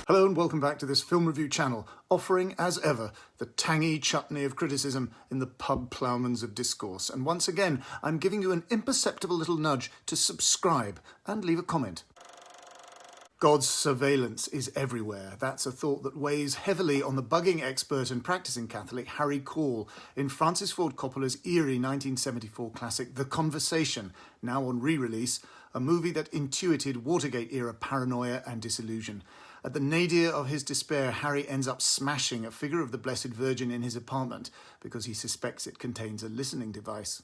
Hello and welcome back to this film review channel, offering, as ever, the tangy chutney of criticism in the pub ploughmans of discourse. And once again, I'm giving you an imperceptible little nudge to subscribe and leave a comment. God's surveillance is everywhere. That's a thought that weighs heavily on the bugging expert and practicing Catholic Harry Caul in Francis Ford Coppola's eerie 1974 classic The Conversation, now on re-release, a movie that intuited Watergate-era paranoia and disillusion. At the nadir of his despair, Harry ends up smashing a figure of the Blessed Virgin in his apartment because he suspects it contains a listening device.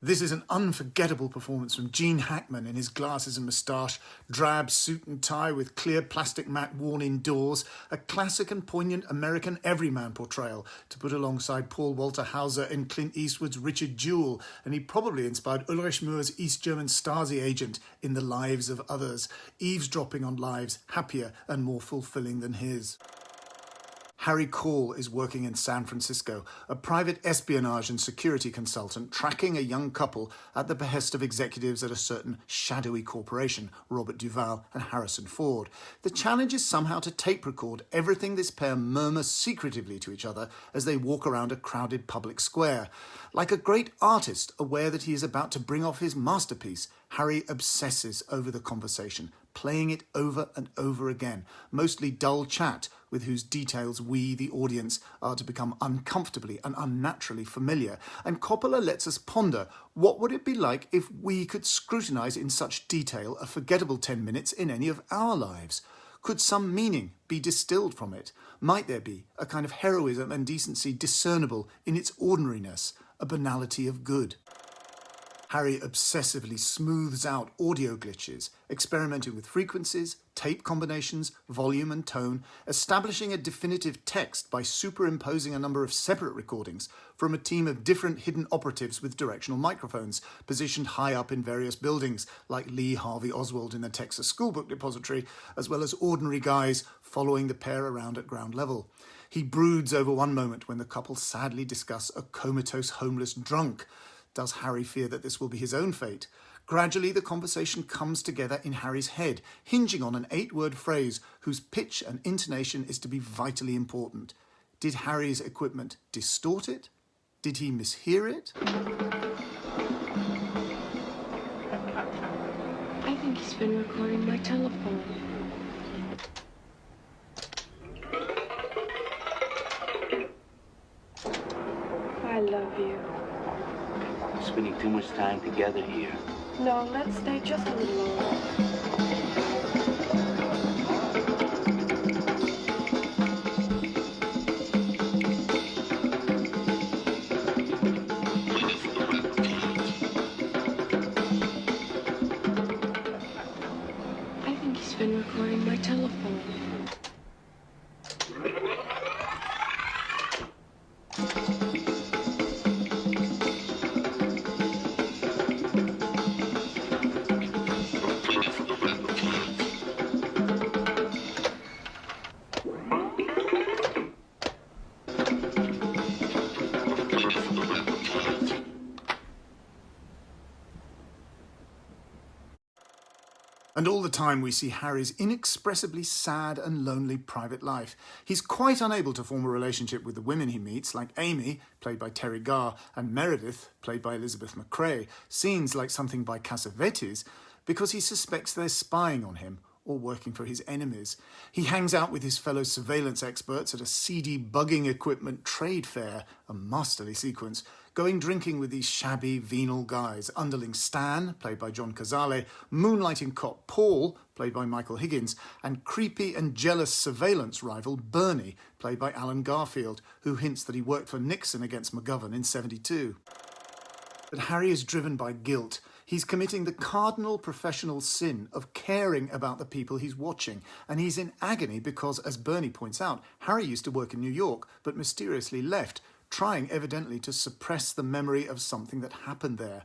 This is an unforgettable performance from Gene Hackman in his glasses and moustache, drab suit and tie with clear plastic mat worn indoors, a classic and poignant American everyman portrayal to put alongside Paul Walter Hauser in Clint Eastwood's Richard Jewell, and he probably inspired Ulrich Moor's East German Stasi agent in The Lives of Others, eavesdropping on lives happier and more fulfilling than his. Harry Caul is working in San Francisco, a private espionage and security consultant tracking a young couple at the behest of executives at a certain shadowy corporation, Robert Duvall and Harrison Ford. The challenge is somehow to tape record everything this pair murmur secretively to each other as they walk around a crowded public square. Like a great artist aware that he is about to bring off his masterpiece, Harry obsesses over the conversation, playing it over and over again, mostly dull chat with whose details we, the audience, are to become uncomfortably and unnaturally familiar. And Coppola lets us ponder, what would it be like if we could scrutinise in such detail a forgettable 10 minutes in any of our lives? Could some meaning be distilled from it? Might there be a kind of heroism and decency discernible in its ordinariness, a banality of good? Harry obsessively smooths out audio glitches, experimenting with frequencies, tape combinations, volume and tone, establishing a definitive text by superimposing a number of separate recordings from a team of different hidden operatives with directional microphones positioned high up in various buildings, like Lee Harvey Oswald in the Texas Schoolbook Depository, as well as ordinary guys following the pair around at ground level. He broods over one moment when the couple sadly discuss a comatose homeless drunk. Does Harry fear that this will be his own fate? Gradually, the conversation comes together in Harry's head, hinging on an 8-word phrase whose pitch and intonation is to be vitally important. Did Harry's equipment distort it? Did he mishear it? I think he's been recording my telephone. I love you. Spending too much time together here. No, let's stay just a little longer. I think he's been recording my telephone. And all the time we see Harry's inexpressibly sad and lonely private life. He's quite unable to form a relationship with the women he meets, like Amy, played by Terry Garr, and Meredith, played by Elizabeth McCrae, scenes like something by Cassavetes, because he suspects they're spying on him or working for his enemies. He hangs out with his fellow surveillance experts at a seedy bugging equipment trade fair, a masterly sequence, going drinking with these shabby, venal guys, underling Stan, played by John Cazale, moonlighting cop Paul, played by Michael Higgins, and creepy and jealous surveillance rival Bernie, played by Alan Garfield, who hints that he worked for Nixon against McGovern in '72. But Harry is driven by guilt. He's committing the cardinal professional sin of caring about the people he's watching, and he's in agony because, as Bernie points out, Harry used to work in New York, but mysteriously left, trying evidently to suppress the memory of something that happened there.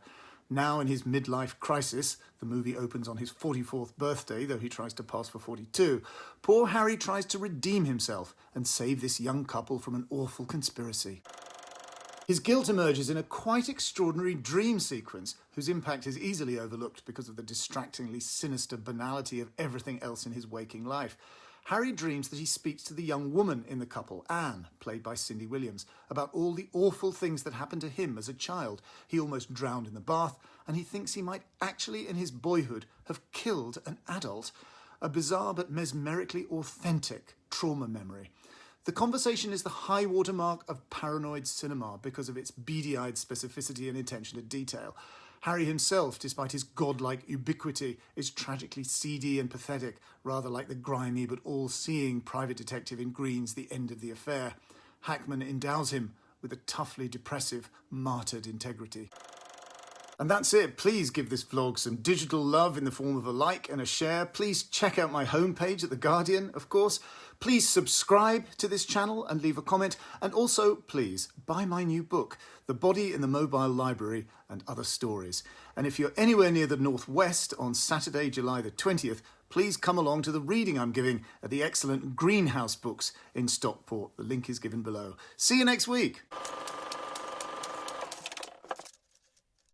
Now in his midlife crisis, the movie opens on his 44th birthday, though he tries to pass for 42, poor Harry tries to redeem himself and save this young couple from an awful conspiracy. His guilt emerges in a quite extraordinary dream sequence, whose impact is easily overlooked because of the distractingly sinister banality of everything else in his waking life. Harry dreams that he speaks to the young woman in the couple, Anne, played by Cindy Williams, about all the awful things that happened to him as a child. He almost drowned in the bath, and he thinks he might actually, in his boyhood, have killed an adult. A bizarre but mesmerically authentic trauma memory. The conversation is the high watermark of paranoid cinema because of its beady-eyed specificity and attention to detail. Harry himself, despite his godlike ubiquity, is tragically seedy and pathetic, rather like the grimy but all-seeing private detective in Green's The End of the Affair. Hackman endows him with a toughly depressive, martyred integrity. And that's it. Please give this vlog some digital love in the form of a like and a share. Please check out my homepage at The Guardian, of course. Please subscribe to this channel and leave a comment. And also, please, buy my new book, The Body in the Mobile Library and Other Stories. And if you're anywhere near the Northwest on Saturday, July the 20th, please come along to the reading I'm giving at the excellent Greenhouse Books in Stockport. The link is given below. See you next week.